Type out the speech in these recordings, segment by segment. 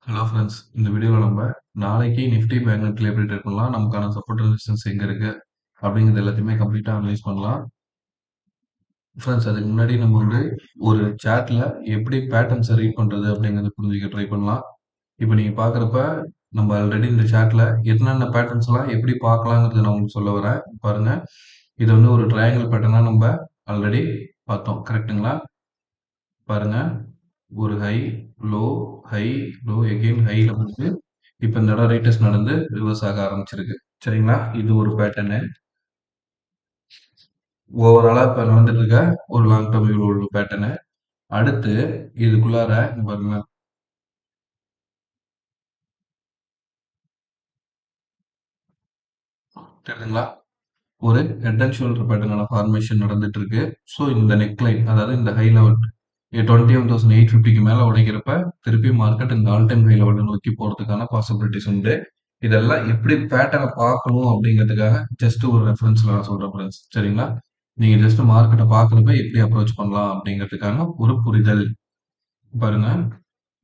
Hello friends, இந்த வீடியோவில் நம்ம நாளைக்கு நிஃப்டி பேங்க் நிஃப்டியில் எப்படி ட்ரேட் பண்ணலாம், நமக்கான சப்போர்ட் ரெசிஸ்டன்ஸ் எங்கே இருக்குது அப்படிங்கிறது எல்லாத்தையுமே கம்ப்ளீட்டாக அனலைஸ் பண்ணலாம். ஃப்ரெண்ட்ஸ், அதுக்கு முன்னாடி நம்ம வந்து ஒரு சார்ட்டில் எப்படி பேட்டர்ன்ஸை ரீட் பண்ணுறது அப்படிங்கிறத புரிஞ்சுக்க ட்ரை பண்ணலாம். இப்போ நீங்கள் பார்க்குறப்ப நம்ம ஆல்ரெடி இந்த சார்ட்டில் என்னென்ன பேட்டர்ன்ஸ்லாம் எப்படி பார்க்கலாங்கிறது நான் உங்களுக்கு சொல்ல வரேன். பாருங்கள், இது வந்து ஒரு ட்ரையாங்கிள் பேட்டர்னாக நம்ம ஆல்ரெடி பார்த்தோம், கரெக்ட்டுங்களா? பாருங்கள், ஒரு high, low, high, low, again ஹைல வந்து இப்போ இந்த இடம் ரேட்டஸ்ட் நடந்து ரிவர்ஸ் ஆக ஆரம்பிச்சிருக்கு. சரிங்களா? இது ஒரு பேட்டர்னு. ஓவராலா இப்போ நடந்துட்டு இருக்க ஒரு லாங் டேர்ம் வியூல உள்ள பேட்டர்னு. அடுத்து இதுக்குள்ளார இங்க பாருங்க, தெரியுதுங்களா? ஒரு ஹெட் அண்ட் ஷோல்டர் பேட்டர்னான ஃபார்மேஷன் நடந்துட்டு இருக்கு. ஸோ இந்த நெக் லைன், அதாவது இந்த ஹை லெவல் 21,850க்கு மேல உடைக்கிறப்ப திருப்பி மார்க்கெட் இந்த ஆல் டைம் ஹை லெவலை நோக்கி போறதுக்கான பாசிபிலிட்டிஸ் உண்டு. இதெல்லாம் எப்படி பேட்டர்னை பார்க்கணும் அப்படிங்கிறதுக்காக ஜஸ்ட் ஒரு ரெஃபரன்ஸ்ல நான் சொல்றேன் ஃப்ரெண்ட்ஸ். சரிங்களா? நீங்க ஜஸ்ட் மார்க்கெட்டை பார்க்குறப்ப எப்படி அப்ரோச் பண்ணலாம் அப்படிங்கிறதுக்கான ஒரு புரிதல். பாருங்க,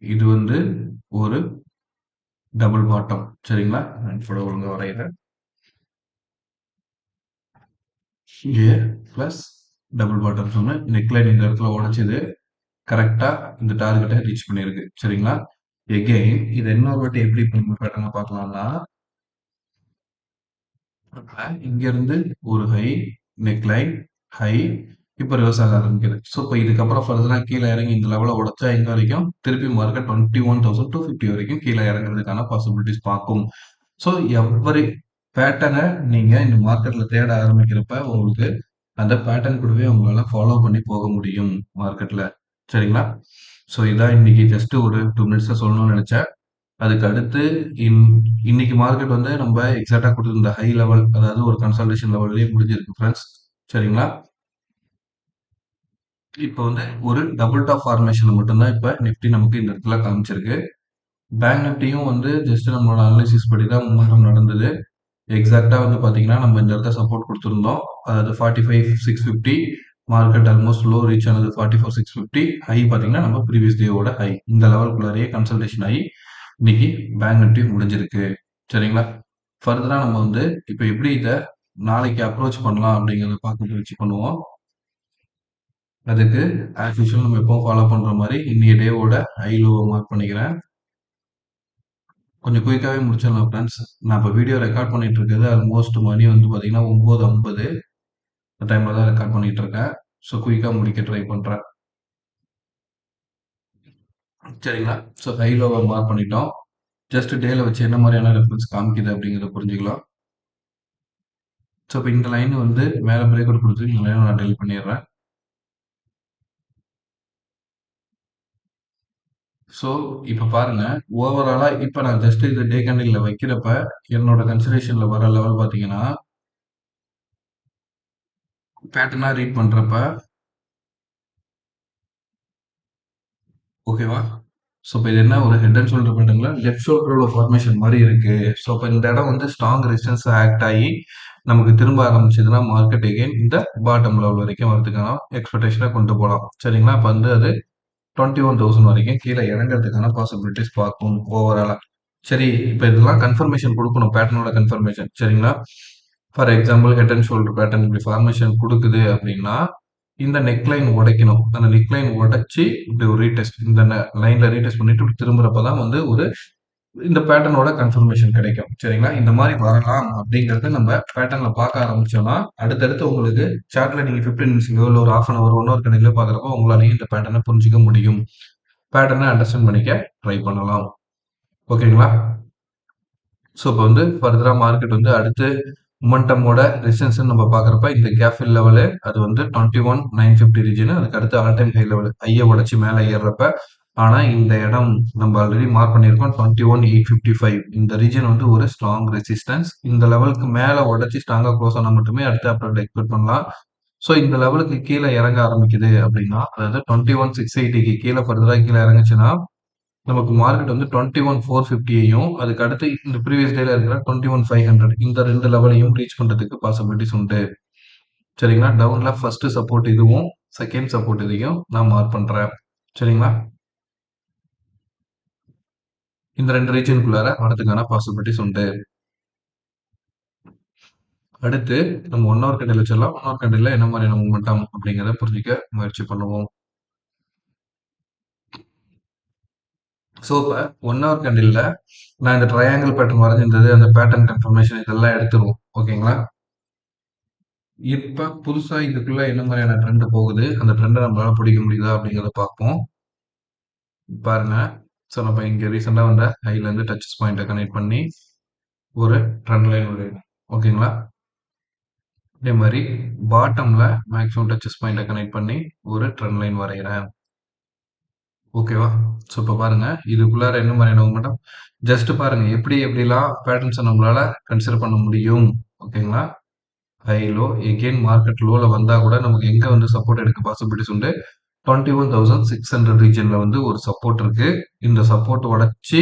இது வந்து ஒரு டபுள் பாட்டம். சரிங்களா? நான் கூட ஒழுங்கா வரைகிறேன். ஏ பிளஸ் டபுள் பாட்டம் சொன்ன நெக்லைன் இந்த இடத்துல உடைச்சது கரெக்டா இந்த டார்கெட்டை ரீச் பண்ணியிருக்கு. சரிங்களா? எகெயின் இது இன்னொரு வாட்டி எப்படி பேட்டர்னை பார்க்கலாம்னா, இங்க இருந்து ஒரு ஹை, நெக்லைன், ஹை, இப்போ ரிவர்ஸ் ஆக ஆரம்பிக்குது. ஸோ இப்போ இதுக்கப்புறம் ஃபர்தரா கீழே இறங்கி இந்த லெவலை உடைச்சா எங்க வரைக்கும் திருப்பி மார்க்கெட் 21,250 வரைக்கும் கீழே இறங்குறதுக்கான பாசிபிலிட்டிஸ் பார்க்கும். ஸோ எவ்வரி பேட்டர்னை நீங்க இந்த மார்க்கெட்ல தேட ஆரம்பிக்கிறப்ப உங்களுக்கு அந்த பேட்டர்ன் கூடவே உங்களால ஃபாலோ பண்ணி போக முடியும் மார்க்கெட்ல. சரிங்களா? ஸோ இதான் இன்னைக்கு ஜஸ்ட் ஒரு 2 மினிட்ஸ்ல சொல்லணும்னு நினைச்சேன். அதுக்கு அடுத்து இன் இன்னைக்கு மார்க்கெட் வந்து நம்ம எக்ஸாக்டா கொடுத்திருந்த ஹை லெவல், அதாவது ஒரு கன்சல்டேஷன் லெவல்லயே முடிஞ்சிருக்கு ஃப்ரெண்ட்ஸ். சரிங்களா? இப்போ வந்து ஒரு டபுள் டாப் ஃபார்மேஷன் மட்டும்தான் இப்போ நிஃப்டி நமக்கு இந்த இடத்துல காமிச்சிருக்கு. பேங்க் நிஃப்டியும் வந்து ஜஸ்ட் நம்மளோட அனாலிசிஸ் படி தான் முன்னேற்றம் நடந்தது. எக்ஸாக்ட்டா வந்து பார்த்தீங்கன்னா, நம்ம இந்த இடத்துல சப்போர்ட் குடுத்திருந்தோம். அதாவது 45,650, மார்க்கெட் ஆல்மோஸ்ட் லோ ரீச் ஆனது 44,650, ஹை பார்த்தீங்கன்னா, நம்ம ப்ரீவியஸ் டேவோட ஹை. இந்த லெவலுக்குள்ளாரயே கன்சல்டேஷன் ஆகி, இன்னைக்கு பேங்க் நிஃப்டி முடிஞ்சிருக்கு. சரிங்களா? ஃபர்தரா நம்ம வந்து இப்ப எப்படி இத நாளைக்கு அப்ரோச் பண்ணலாம் அப்படிங்கிறத பார்க்க முயற்சி பண்ணுவோம். அதுக்கு ஆஸ் யூசுவல் நம்ம எப்பவும் ஃபாலோ பண்ற மாரி இன்னைய டேவோட ஹை லோவ மார்க் பண்ணிக்கிறேன். கொஞ்சம் குயிக்காவே முடிச்சிடலாம் ஃப்ரெண்ட்ஸ். நான் இப்போ வீடியோ ரெக்கார்ட் பண்ணிட்டு இருக்கிறது ஆல்மோஸ்ட் மணி வந்து பார்த்தீங்கன்னா 9:50. இந்த டைம்ல தான் ரெக்கார்ட் பண்ணிட்டு இருக்கேன். ஸோ குயிக்கா முடிக்க ட்ரை பண்றேன். சரிங்களா? ஸோ ஹை லோவ மார்க் பண்ணிட்டோம். ஜஸ்ட் டேல வச்சு என்ன மாதிரியான ரெஃபரன்ஸ் காமிக்குது அப்படிங்கிறத புரிஞ்சுக்கலாம். ஸோ இப்போ இந்த லைன் வந்து மேல பிரேக் அவுட் கொடுத்து இந்த லைனை நான் டெலிட் பண்ணிடுறேன். ஸோ இப்போ பாருங்க, ஓவராலா இப்போ நான் ஜஸ்ட் இந்த டே கேண்டில்ல வைக்கிறப்ப என்னோட கன்சிடரேஷன்ல வர லெவல் பார்த்தீங்கன்னா, பேட்டர்னா ரீட் பண்றப்ப ஓகேவா? ஸோ இப்போ இது என்ன ஒரு ஹெட் அண்ட் ஷோல்டர் பேட்டர்ன்ல லெஃப்ட் ஷோல்டரோட ஃபார்மேஷன் மாதிரி இருக்கு. ஸோ இப்போ இந்த இடம் வந்து ஸ்ட்ராங் ரெசிஸ்டன்ஸ் ஆக்ட் ஆகி நமக்கு திரும்ப ஆரம்பிச்சதுன்னா மார்க்கெட் எகைன் இந்த பாட்டம் லெவல் வரைக்கும் வரதுக்கான எக்ஸ்பெக்டேஷனை கொண்டு போகலாம். சரிங்களா? அப்போ வந்து அது 21,000 வரைக்கும் கீழே இறங்குறதுக்கான பாசிபிலிட்டிஸ் பார்க்கும் ஓவராலா. சரி, இப்போ இதெல்லாம் கன்ஃபர்மேஷன் கொடுக்கணும், பேட்டர்னோட கன்ஃபர்மேஷன். சரிங்களா? For example head and shoulder pattern இப்படி ஃபார்மேஷன் கொடுக்குது அப்படின்னா இந்த நெக் லைன் உடைக்கணும். அந்த நெக் லைன் உடைச்சு இப்படி ஒரு ரீடெஸ்ட் இந்த லைன்ல ரீடெஸ்ட் பண்ணிட்டு இப்படி திரும்புறப்பதான் வந்து ஒரு இந்த பேட்டர்னோட கன்ஃபர்மேஷன் கிடைக்கும். சரிங்களா? இந்த மாதிரி வரலாம் அப்படிங்கறத நம்ம பேட்டர்ன்ல பார்க்க ஆரம்பிச்சோம்னா அடுத்தடுத்து உங்களுக்கு சார்ட்ல நீங்க 15 மினிட்ஸ்லயோ இல்ல ஒரு ஹாஃப் அன் அவர் 1 ஹவர் கணக்கிலோ பாக்குறப்போ உங்களாலையும் இந்த பேட்டர்னை புரிஞ்சுக்க முடியும். பேட்டர்னை அண்டர்ஸ்டாண்ட் பண்ணிக்க ட்ரை பண்ணலாம். ஓகேங்களா? ஸோ இப்போ வந்து ஃபர்தரா மார்க்கெட் வந்து அடுத்து மொமெண்டமோட ரெசிஸ்டன்ஸ் நம்ம பார்க்குறப்ப இந்த கேப் ஃபில் லெவலு அது வந்து 21,950 ரீஜன். அதுக்கு அடுத்து ஆல் டைம் ஹை லெவல் ஹையை உடைச்சு மேலே ஏறுறப்ப ஆனால் இந்த இடம் நம்ம ஆல்ரெடி மார்க் பண்ணியிருக்கோம் 21,855. இந்த ரீஜன் வந்து ஒரு ஸ்ட்ராங் ரெசிஸ்டன்ஸ். இந்த லெவலுக்கு மேலே உடைச்சி ஸ்ட்ராங்காக க்ளோஸ் ஆனால் மட்டுமே அடுத்த அப்டேட் எக்ஸ்பெக்ட் பண்ணலாம். ஸோ இந்த லெவலுக்கு கீழே இறங்க ஆரம்பிக்குது அப்படின்னா அதாவது 21,680க்கு கீழே ஃபர்தராக கீழே இறங்குச்சுன்னா நமக்கு மார்க்கெட் வந்து 21,450யையும் அதுக்கு அடுத்து இந்த ப்ரீவியஸ் டேல இருக்கிற 21,500 இந்த ரெண்டு லெவலையும் ரீச் பண்றதுக்கு பாசிபிலிட்டிஸ் உண்டு. சரிங்களா? டவுன்ல ஃபர்ஸ்ட் சப்போர்ட் இதுவும் செகண்ட் சப்போர்ட் இதையும் நான் மார்க் பண்றேன். சரிங்களா? இந்த 2 ரீஜியனுக்குள்ளார வரதுக்கான பாசிபிலிட்டிஸ் உண்டு. அடுத்து நம்ம 1 ஹவர் கேண்டில் வச்சிடலாம். 1 ஹவர் கேண்டில்ல என்ன மாதிரியான மொமெண்டம் அப்படிங்கிறத புரிஞ்சுக்க முயற்சி பண்ணுவோம். ஸோ இப்ப 1 ஹவர் கேண்டில்ல நான் இந்த ட்ரையாங்கிள் பேட்டர்ன் வரைஞ்சிருந்தது, அந்த பேட்டர்ன் கன்ஃபர்மேஷன் இதெல்லாம் எடுத்துருவோம். ஓகேங்களா? இப்ப புதுசா இதுக்குள்ள என்ன மாதிரியான ட்ரெண்ட் போகுது, அந்த ட்ரெண்ட நம்மளால பிடிக்க முடியுதா அப்படிங்கிறத பார்ப்போம். பாருங்க. ஸோ நம்ம இங்க ரீசெண்டா வந்த ஹைல இருந்து டச்சஸ் பாயிண்ட்ட கனெக்ட் பண்ணி ஒரு ட்ரெண்ட் லைன் வரையணும். ஓகேங்களா? அதே மாரி பாட்டம்ல மேக்ஸிமம் டச்சஸ் பாயிண்ட்ட கனெக்ட் பண்ணி ஒரு ட்ரெண்ட் லைன் வரையறேன். ஓகேவா? ஸோ இப்ப பாருங்க. இதுக்குள்ளார என்ன மாதிரியான மொமெண்டம் ஜஸ்ட் பாருங்க. எப்படி எப்படிலாம் பேட்டர்ன்ஸ நம்மளால கன்சிடர் பண்ண முடியும். ஓகேங்களா? ஹை, லோ எகெயின் மார்க்கெட் லோல வந்தா கூட நமக்கு எங்க வந்து சப்போர்ட் எடுக்க பாசிபிலிட்டிஸ் உண்டு. 21,600 ரீஜியன்ல வந்து ஒரு சப்போர்ட் இருக்கு. இந்த சப்போர்ட் உடைச்சு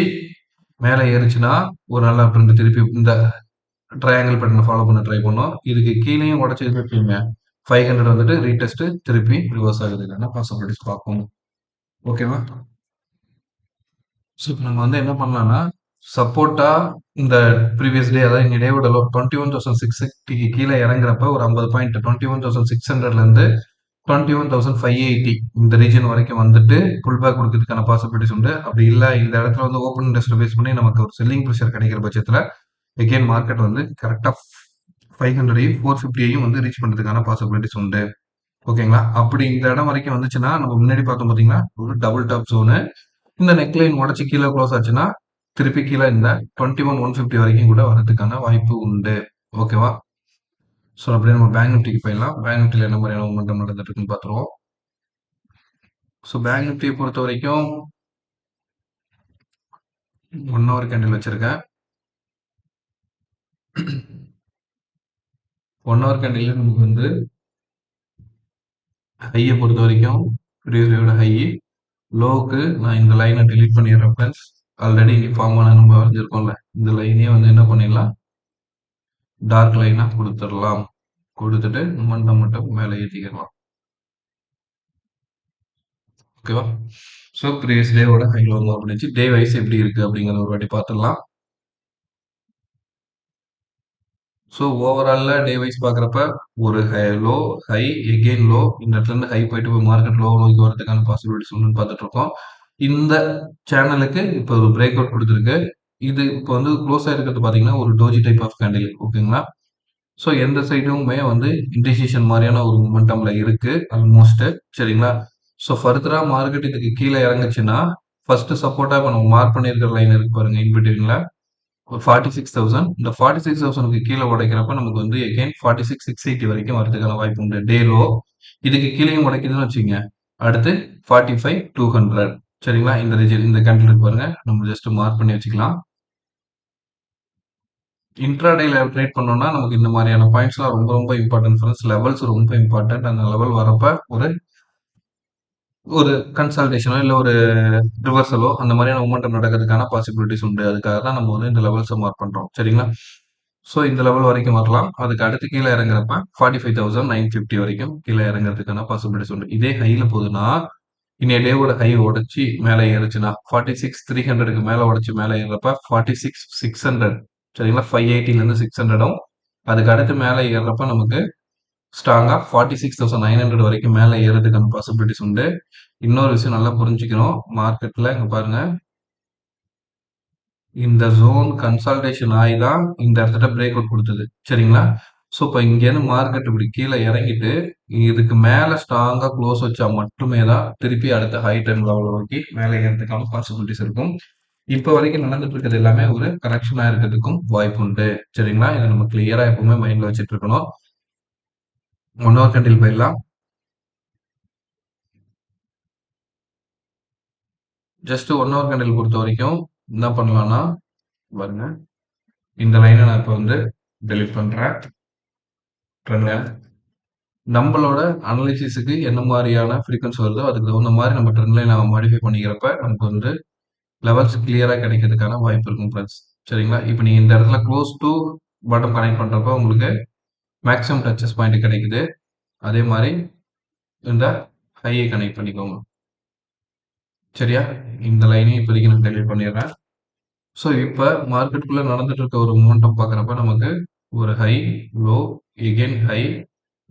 மேல ஏறுச்சுன்னா, ஒரு நல்ல ட்ரெண்ட் திருப்பி இந்த ட்ரையாங்கிள் பேட்டர்ன ஃபாலோ பண்ண ட்ரை பண்ணும். இதுக்கு கீழயும் உடைச்சதுன்னு வச்சுக்கங்க. 500 வந்துட்டு ரீடெஸ்ட் திருப்பி ரிவர்ஸ் ஆகுறதுக்கான பாசிபிலிட்டிஸ் பார்ப்போம். ஓகேவா? ஸோ இப்ப நம்ம வந்து என்ன பண்ணலாம்னா, சப்போர்ட்டா இந்த ப்ரீவியஸ் டே அதாவது இந்த டேவோட லோ 21,650க்கு கீழ இறங்குறப்ப ஒரு 50 பாயிண்ட் 21,600லேருந்து 21,580 இந்த ரீஜன் வரைக்கும் வந்துட்டு புல் பேக் கொடுக்கறதுக்கான பாசிபிலிட்டிஸ் உண்டு. அப்படி இல்ல இந்த இடத்துல வந்து ஓப்பன் இன்ட்ரெஸ்ட் பேஸ் பண்ணி நமக்கு ஒரு செல்லிங் ப்ரெஷர் கிடைக்கிற பட்சத்துல எகெயின் மார்க்கெட் வந்து கரெக்டா 500ஐயும் 450ஐயும் வந்து ரீச் பண்றதுக்கான பாசிபிலிட்டிஸ் உண்டு. ஓகேங்களா? அப்படி இந்த இடம் வரைக்கும் வந்துச்சுன்னா நம்ம முன்னாடி பார்த்தோம் பாத்தீங்கன்னா ஒரு டபுள் டாப் ஜோனு. இந்த நெக்லைன் உடைச்சு கீழே க்ளோஸ் ஆச்சுன்னா திருப்பி கீழே இந்த 21,150 வரைக்கும் கூட வரதுக்கான வாய்ப்பு உண்டு. ஓகேவா? ஸோ அப்படியே நம்ம பேங்க் நிஃப்டிக்கு போயிடலாம். பேங்க் நிஃப்டியில் என்ன மாதிரியான மூமெண்டம் நடந்துட்டு இருக்குன்னு பார்த்துருவோம். ஸோ பேங்க் நிஃப்டியை பொறுத்த வரைக்கும் 1 ஹவர் கேண்டில் வச்சிருக்கேன். 1 ஹவர் கேண்டில் நமக்கு வந்து ஹையை பொறுத்த வரைக்கும் ப்ரீவியஸ் டேயோட ஹை, லோவுக்கு நான் இந்த லைனை delete பண்ணிடுறேன் ஃப்ரெண்ட்ஸ். ஆல்ரெடி ஃபார்ம் ஆன நம்ம வரைஞ்சிருக்கோம்ல, இந்த லைனே வந்து என்ன பண்ணிடலாம், டார்க் லைனா கொடுத்துடலாம். கொடுத்துட்டு மொமெண்டம் மட்டும் மேலே ஏற்றிக்கலாம். ஓகேவா? ஸோ ப்ரீவியஸ் டேவோட ஹை லோ மூவ் பண்ணிச்சு. டே வைஸ் எப்படி இருக்கு அப்படிங்கிறத ஒரு வாட்டி பார்த்துடலாம். ஸோ ஓவரால்ல டே வைஸ் பார்க்குறப்ப ஒரு லோ, ஹை, எகெயின் லோ, இந்த இடத்துல இருந்து ஹை போயிட்டு போய் மார்க்கெட் லோ நோக்கி வரதுக்கான பாசிபிலிட்டிஸ் ஒன்று பார்த்துட்டு இருக்கோம். இந்த சேனலுக்கு இப்போ ஒரு பிரேக் அவுட் கொடுத்துருக்கு. இது இப்போ வந்து க்ளோஸ் ஆயிருக்கிறது பார்த்தீங்கன்னா ஒரு டோஜி டைப் ஆஃப் கேண்டில். ஓகேங்களா? ஸோ எந்த சைடுமே வந்து இன்டிசிஷன் மாதிரியான ஒரு மொமெண்டம்ல இருக்கு ஆல்மோஸ்ட். சரிங்களா? ஸோ ஃபர்தரா மார்க்கெட் இதுக்கு கீழே இறங்குச்சுன்னா ஃபர்ஸ்ட் சப்போர்ட்டா இப்போ நம்ம மார்க் பண்ணியிருக்கிற லைன் இருக்கு பாருங்க இன்பிட்வீன்ல ஒரு 46,000. இந்த 46,000க்கு கீழே உடைக்கிறப்ப நமக்கு வந்து எகைன் 46,680 வரைக்கும் வரதுக்கான வாய்ப்பு உண்டு. டே லோ இதுக்கு கீழேயும் உடைக்குதுன்னு வச்சுங்க. அடுத்து 45,200. சரிங்களா? இந்த ரீஜன் இந்த கேண்டில் இருக்கு பாருங்க. நம்ம ஜஸ்ட் மார்க் பண்ணி வச்சுக்கலாம். இன்ட்ராடேல ட்ரேட் பண்ணோம்னா நமக்கு இந்த மாதிரியான பாயிண்ட்ஸ்லாம் ரொம்ப ரொம்ப இம்பார்ட்டன்ட் ஃப்ரெண்ட்ஸ். லெவல்ஸ் ரொம்ப இம்பார்ட்டன்ட். அந்த லெவல் வரப்ப ஒரு ஒரு கன்சல்டேஷனோ இல்ல ஒரு ரிவர்சலோ அந்த மாதிரியான மொமெண்டம் நடக்கிறதுக்கான பாசிபிலிட்டிஸ் உண்டு. அதுக்காக தான் நம்ம வந்து இந்த லெவல்ஸை மார்க் பண்றோம். சரிங்களா? ஸோ இந்த லெவல் வரைக்கும் வரலாம். அதுக்கு அடுத்து கீழே இறங்குறப்ப 45,950 வரைக்கும் கீழே இறங்குறதுக்கான பாசிபிலிட்டிஸ் உண்டு. இதே ஹைல போகுதுன்னா இன்னைய டேவோட ஹை உடைச்சு மேலே ஏறுச்சுன்னா 46,300க்கு மேலே உடைச்சு மேலே ஏறுறப்ப 46,600. சரிங்களா? 580லேருந்து 600ம் அதுக்கு அடுத்து மேலே ஏறுறப்ப நமக்கு ஸ்ட்ராங்கா 46,900 வரைக்கும் மேலே ஏறதுக்கான பாசிபிலிட்டிஸ் உண்டு. இன்னொரு விஷயம் நல்லா புரிஞ்சுக்கணும். மார்க்கெட்ல இங்க பாருங்க. இந்த ஜோன் கன்சால்டேஷன் ஆகி தான் இந்த இடத்துல பிரேக் அவுட் கொடுத்தது. சரிங்களா? ஸோ இப்போ இங்கேருந்து மார்க்கெட் இப்படி கீழே இறங்கிட்டு இதுக்கு மேலே ஸ்ட்ராங்கா க்ளோஸ் வச்சா மட்டுமே தான் திருப்பி அடுத்த ஹை டைம் லெவல் நோக்கி மேலே ஏறதுக்கான பாசிபிலிட்டிஸ் இருக்கும். இப்போ வரைக்கும் நடந்துட்டு இருக்கிறது எல்லாமே ஒரு கரெக்ஷனா இருக்கிறதுக்கும் வாய்ப்பு உண்டு. சரிங்களா? இதை நம்ம கிளியரா எப்பவுமே மைண்ட்ல வச்சுட்டு இருக்கணும். 1 ஹவர் கேண்டில் போயிடலாம். ஜஸ்ட் 1 ஹவர் கேண்டில் பொறுத்த வரைக்கும் என்ன பண்ணலாம்னா பாருங்க. இந்த லைனை நான் இப்போ வந்து டெலிட் பண்றேன். நம்மளோட அனலிசிஸுக்கு என்ன மாதிரியான ஃப்ரீக்வன்சி வருதோ அதுக்கு தகுந்த மாதிரி நம்ம ட்ரெண்ட் லைனை மாடிஃபை பண்ணிக்கிறப்ப நமக்கு வந்து லெவல்ஸ் கிளியரா கிடைக்கிறதுக்கான வாய்ப்பு இருக்கும் ஃப்ரெண்ட்ஸ். சரிங்களா? இப்போ நீங்க இந்த இடத்துல க்ளோஸ் டு பாட்டம் கனெக்ட் பண்றப்ப உங்களுக்கு மேக்ஸிமம் டச்சஸ் பாயிண்ட் கிடைக்குது. அதே மாதிரி இந்த ஹையை கனெக்ட் பண்ணிக்கோங்க. சரியா? இந்த லைனையும் இப்போதைக்கு நான் டெலிட் பண்ணிடுறேன். ஸோ இப்ப மார்க்கெட்டுக்குள்ள நடந்துட்டு இருக்க ஒரு மொமெண்டம் பார்க்குறப்ப நமக்கு ஒரு ஹை, லோ, எகெயின் ஹை,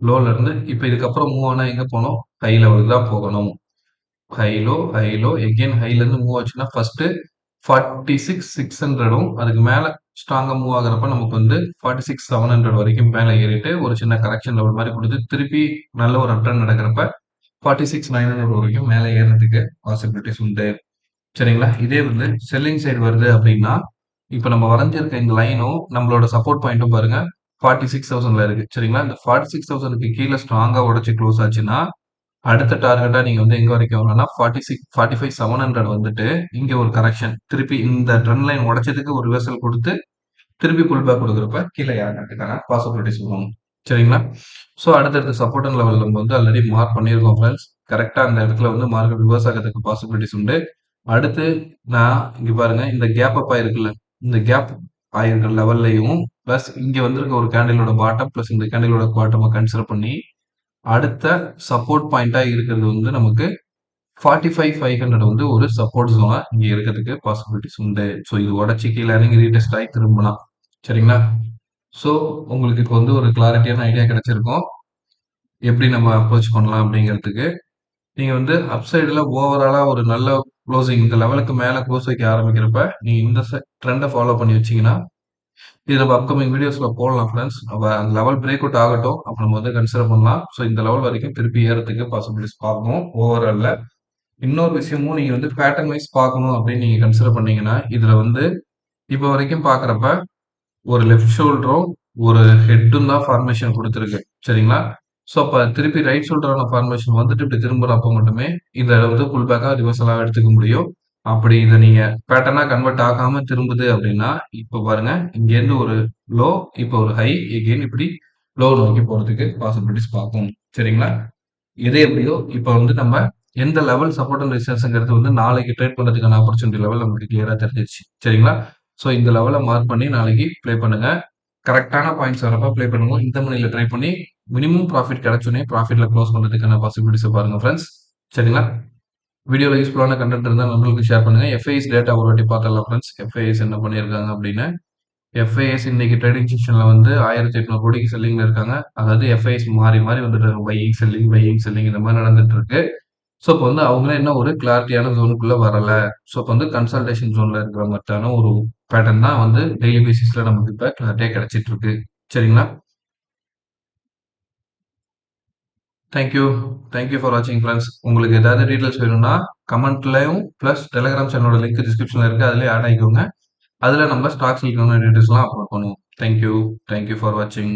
லோல இருந்து இப்ப இதுக்கப்புறம் மூவ் ஆனா எங்க போணும்? ஹை லெவலுக்கு தான் போகணும். ஹை லோ எகெயின் ஹைல இருந்து மூவ் ஆச்சுன்னா ஃபர்ஸ்ட் 46,600ம் அதுக்கு மேல ஸ்ட்ராங்கா மூவ் ஆகுறப்ப நமக்கு வந்து 46,700 வரைக்கும் மேல ஏறிட்டு ஒரு சின்ன கரெக்ஷன் லெவல் மாதிரி கொடுத்து திருப்பி நல்ல ஒரு அப்ட்ரெண்ட் நடக்கிறப்ப 46,900 வரைக்கும் மேல ஏறதுக்கு பாசிபிலிட்டிஸ் உண்டு. சரிங்களா? இதே வந்து செல்லிங் சைடு வருது அப்படின்னா, இப்ப நம்ம வரைஞ்சிருக்க இந்த லைனும் நம்மளோட சப்போர்ட் பாயிண்ட்டும் பாருங்க 46,000ல இருக்கு. சரிங்களா? இந்த 46,000க்கு கீழ ஸ்ட்ராங்கா உடைச்சு க்ளோஸ் ஆச்சுன்னா, அடுத்த டார்கெட்டா நீங்க வந்து எங்க வரைக்கும் வரலாம்னா 45,700 வந்துட்டு இங்க ஒரு கரெக்ஷன் திருப்பி இந்த ட்ரெண்ட் லைன் உடைச்சதுக்கு ஒரு ரிவர்சல் கொடுத்து திருப்பி புல் பேக் கொடுக்குறப்ப கீழே இறங்கிறதுக்கான பாசிபிலிட்டிஸ் வரும். சரிங்களா? ஸோ அடுத்தடுத்த சப்போர்ட் அண்ட் லெவல் நம்ம வந்து ஆல்ரெடி மார்க் பண்ணியிருக்கோம் ஃப்ரெண்ட்ஸ். கரெக்டா அந்த இடத்துல வந்து மார்க்கெட் ரிவர்ஸ் ஆகிறதுக்கு பாசிபிலிட்டிஸ் உண்டு. அடுத்து நான் இங்க பாருங்க இந்த கேப் அப் ஆயிருக்குல்ல, இந்த கேப் ஆயிருக்கிற லெவல்லையும் பிளஸ் இங்க வந்திருக்க ஒரு கேண்டிலோட பாட்டம் பிளஸ் இந்த கேண்டிலோட பாட்டமை கன்சிடர் பண்ணி அடுத்த சப்போர்ட் பாயிண்டா இருக்கிறது வந்து நமக்கு 45,500 வந்து ஒரு சப்போர்ட் ஜோனா இங்க இருக்கிறதுக்கு பாசிபிலிட்டிஸ் உண்டு. ஸோ இது உடச்சி கீழே இறங்கி ரீடெஸ்ட் ஆகி திரும்பலாம். சரிங்களா? ஸோ உங்களுக்கு இப்போ வந்து ஒரு கிளாரிட்டியான ஐடியா கிடைச்சிருக்கும். எப்படி நம்ம அப்ரோச் பண்ணலாம் அப்படிங்கிறதுக்கு. நீங்க வந்து அப்சைடுல ஓவராலா ஒரு நல்ல க்ளோசிங் இந்த லெவலுக்கு மேல க்ளோஸ் வைக்க ஆரம்பிக்கிறப்ப, நீங்க இந்த ட்ரெண்ட ஃபாலோ பண்ணி வச்சீங்கன்னா, இது நம்ம அப்கமிங் வீடியோஸ்ல போடலாம் ஃப்ரெண்ட்ஸ். நம்ம அந்த லெவல் பிரேக் அவுட் ஆகட்டும். அப்ப நம்ம வந்து கன்சிடர் பண்ணலாம். ஸோ இந்த லெவல் வரைக்கும் திருப்பி ஏறதுக்கு பாசிபிலிட்டிஸ் பார்க்கணும் ஓவரால்ல. இன்னொரு விஷயமும் நீங்க வந்து பேட்டர்ன் வைஸ் பார்க்கணும் அப்படின்னு நீங்க கன்சிடர் பண்ணீங்கன்னா, இதுல வந்து இப்ப வரைக்கும் பார்க்குறப்ப ஒரு லெஃப்ட் ஷோல்டரும், ஒரு ஹெட்டும் தான் ஃபார்மேஷன் குடுத்திருக்கு. சரிங்களா? ஸோ, அப்ப திருப்பி ரைட் ஷோல்டரான ஃபார்மேஷன் வந்துட்டு இப்படி திரும்புறப்ப மட்டுமே, இத வந்து புல் பேக்கா, ரிவர்சலா எடுத்துக்க முடியும். அப்படி இத நீங்க பேட்டர்னா கன்வெர்ட் ஆகாம திரும்புது அப்படின்னா, இப்ப பாருங்க, இங்கேருந்து ஒரு லோ, இப்ப ஒரு ஹை, எகெயின் இப்படி லோ நோக்கி போறதுக்கு பாசிபிலிட்டிஸ் பார்க்கும். சரிங்களா? எது எப்படியோ, இப்ப வந்து நம்ம எந்த லெவல் சப்போர்ட் அண்ட் ரெசிஸ்டன்ஸ்ங்கிறது வந்து நாளைக்கு ட்ரேட் பண்றதுக்கான ஆப்பர்ச்சுனிட்டி லெவல் நமக்கு கிளியரா தெரிஞ்சிருச்சு. சரிங்களா? ஸோ இந்த லெவல மார்க் பண்ணி நாளைக்கு ப்ளே பண்ணுங்க. கரெக்ட்டான பாயிண்ட்ஸ் வரப்ப ப்ளே பண்ணுங்க. இந்த மணில ட்ரை பண்ணி மினிமம் ப்ராஃபிட் கிடைச்சோனே ப்ராஃபிட்ல க்ளோஸ் பண்றதுக்கான பாசிபிலிட்டிஸ பாருங்க ஃபிரெண்ட்ஸ். சரிங்களா? வீடியோல யூஸ்ஃபுல்லான கன்டென்ட் இருந்தா நண்பர்களுக்கு ஷேர் பண்ணுங்க. எஃப்ஐஎஸ் டேட்டா ஒரு வாட்டி பார்த்துடலாம் ஃபிரெண்ட்ஸ். எஃப்ஐஎஸ் என்ன பண்ணியிருக்காங்க அப்படின்னு. எஃப்ஐஎஸ் இன்னைக்கு ட்ரேடிங் செஷன்ல வந்து 1,800 கோடிக்கு செல்லிங்ல இருக்காங்க. அதாவது எஃப்ஐஎஸ் மாறி மாறி வந்துட்டு இருக்காங்க. பையிங் செல்லிங் இந்த மாதிரி நடந்துட்டு இருக்கு. ஸோ இப்போ வந்து அவங்களே இன்னும் ஒரு கிளாரிட்டியான ஜோனுக்குள்ள வரல. ஸோ இப்போ வந்து கன்சல்டேஷன் ஜோன்ல இருக்கிற மட்டான ஒரு பேட்டர்ன் தான் வந்து டெய்லி பேசிஸ்ல நமக்கு இப்போ கிளாரிட்டியா கிடைச்சிட்டு இருக்கு. சரிங்களா? தேங்க்யூ. தேங்க்யூ ஃபார் வாட்சிங் ஃப்ரெண்ட்ஸ். உங்களுக்கு ஏதாவது டீடைல்ஸ் வேணும்னா கமெண்ட்லயும் பிளஸ் டெலிகிராம் சேனலோட லிங்க் டிஸ்கிரிப்ஷன்ல இருக்கு. அதுலயே ஆட் ஆகிக்கோங்க. அதுல நம்ம ஸ்டாக்ஸ் டீடைல்ஸ்லாம் அப்லோட் பண்ணுவோம். தேங்க்யூ. தேங்க்யூ ஃபார் வாட்சிங்.